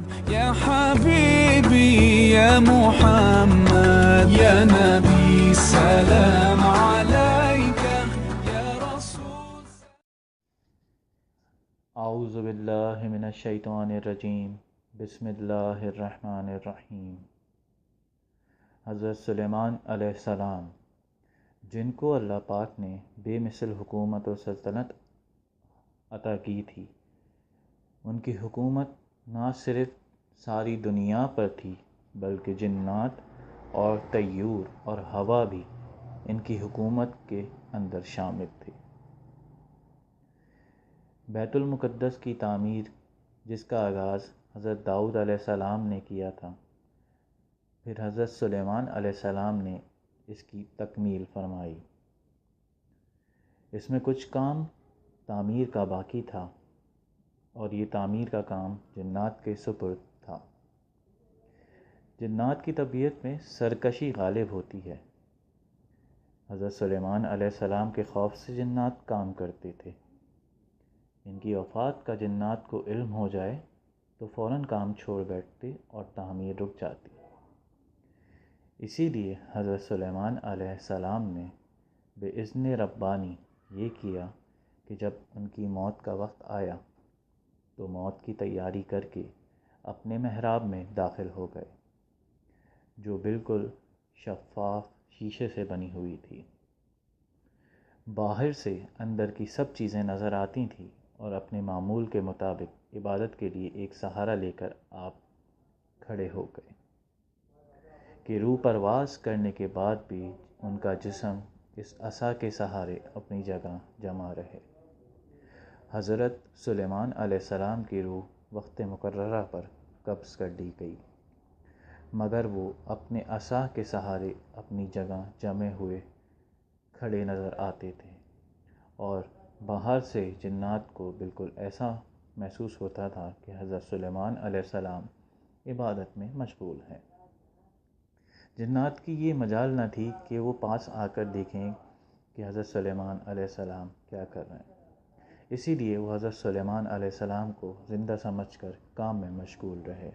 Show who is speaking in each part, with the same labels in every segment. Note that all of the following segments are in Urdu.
Speaker 1: يا حبيبي يا محمد يا نبي سلام عليك يا رسول.
Speaker 2: اعوذ باللہ من الشیطان الرجیم. بسم اللہ الرحمن الرحیم. حضرت سلیمان علیہ السلام، جن کو اللہ پاک نے بے مثل حکومت و سلطنت عطا کی تھی، ان کی حکومت نہ صرف ساری دنیا پر تھی بلکہ جنات اور طیور اور ہوا بھی ان کی حکومت کے اندر شامل تھے. بیت المقدس کی تعمیر، جس کا آغاز حضرت داؤد علیہ السلام نے کیا تھا، پھر حضرت سلیمان علیہ السلام نے اس کی تکمیل فرمائی. اس میں کچھ کام تعمیر کا باقی تھا اور یہ تعمیر کا کام جنات کے سپرد تھا. جنات کی طبیعت میں سرکشی غالب ہوتی ہے. حضرت سلیمان علیہ السلام کے خوف سے جنات کام کرتے تھے. ان کی وفات کا جنات کو علم ہو جائے تو فوراً کام چھوڑ بیٹھتے اور تعمیر رک جاتی. اسی لیے حضرت سلیمان علیہ السلام نے بے اذن ربانی یہ کیا کہ جب ان کی موت کا وقت آیا تو موت کی تیاری کر کے اپنے محراب میں داخل ہو گئے، جو بالکل شفاف شیشے سے بنی ہوئی تھی. باہر سے اندر کی سب چیزیں نظر آتی تھیں اور اپنے معمول کے مطابق عبادت کے لیے ایک سہارا لے کر آپ کھڑے ہو گئے کہ روح پرواز کرنے کے بعد بھی ان کا جسم اس عصا کے سہارے اپنی جگہ جمع رہے. حضرت سلیمان علیہ السلام کی روح وقت مقررہ پر قبض کر لی گئی، مگر وہ اپنے عصا کے سہارے اپنی جگہ جمے ہوئے کھڑے نظر آتے تھے، اور باہر سے جنات کو بالکل ایسا محسوس ہوتا تھا کہ حضرت سلیمان علیہ السلام عبادت میں مشغول ہیں. جنات کی یہ مجال نہ تھی کہ وہ پاس آ کر دیکھیں کہ حضرت سلیمان علیہ السلام کیا کر رہے ہیں. اسی لیے وہ حضرت سلیمان علیہ السلام کو زندہ سمجھ کر کام میں مشغول رہے،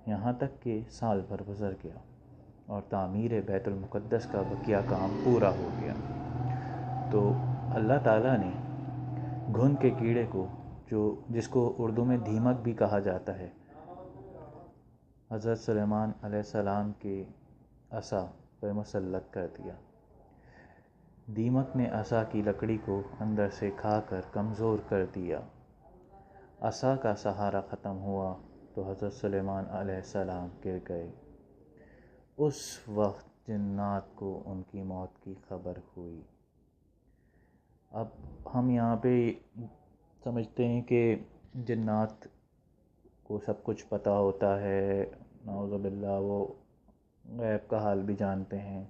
Speaker 2: یہاں تک کہ سال بھر گزر گیا اور تعمیر بیت المقدس کا بقیہ کام پورا ہو گیا. تو اللہ تعالیٰ نے گھن کے کیڑے کو، جس کو اردو میں دیمک بھی کہا جاتا ہے، حضرت سلیمان علیہ السلام کے عصا پر مسلط کر دیا. دیمک نے عصا کی لکڑی کو اندر سے کھا کر کمزور کر دیا. عصا کا سہارا ختم ہوا تو حضرت سلیمان علیہ السلام گر گئے. اس وقت جنات کو ان کی موت کی خبر ہوئی. اب ہم یہاں پہ سمجھتے ہیں کہ جنات کو سب کچھ پتہ ہوتا ہے، نعوذ باللہ وہ غیب کا حال بھی جانتے ہیں.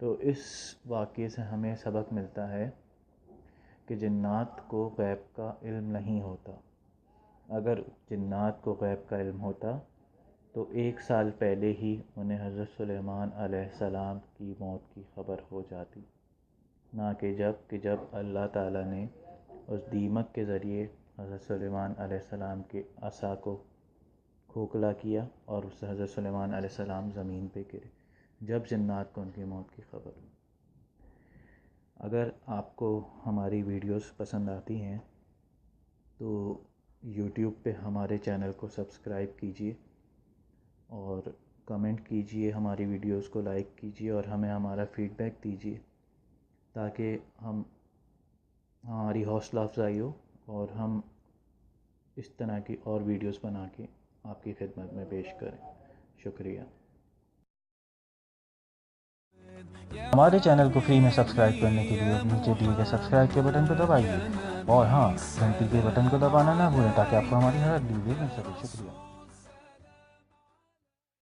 Speaker 2: تو اس واقعے سے ہمیں سبق ملتا ہے کہ جنات کو غیب کا علم نہیں ہوتا. اگر جنات کو غیب کا علم ہوتا تو 1 سال پہلے ہی انہیں حضرت سلیمان علیہ السلام کی موت کی خبر ہو جاتی، نہ کہ جب اللہ تعالیٰ نے اس دیمک کے ذریعے حضرت سلیمان علیہ السلام کے عصا کو کھوکھلا کیا اور اس سے حضرت سلیمان علیہ السلام زمین پہ گرے، جب جنات کو ان کی موت کی خبر ہوئی. اگر آپ کو ہماری ویڈیوز پسند آتی ہیں تو یوٹیوب پہ ہمارے چینل کو سبسکرائب کیجیے اور کمنٹ کیجیے، ہماری ویڈیوز کو لائک کیجیے اور ہمیں ہمارا فیڈ بیک دیجیے تاکہ ہماری حوصلہ افزائی ہو اور ہم اس طرح کی اور ویڈیوز بنا کے آپ کی خدمت میں پیش کریں. شکریہ.
Speaker 3: ہمارے چینل کو فری میں سبسکرائب کرنے کے لیے نیچے دیے گئے سبسکرائب کے بٹن کو دبائیے اور ہاں، گھنٹی کے بٹن کو دبانا نہ بھولیں تاکہ آپ کو ہماری ہر ویڈیو مل سکے. شکریہ.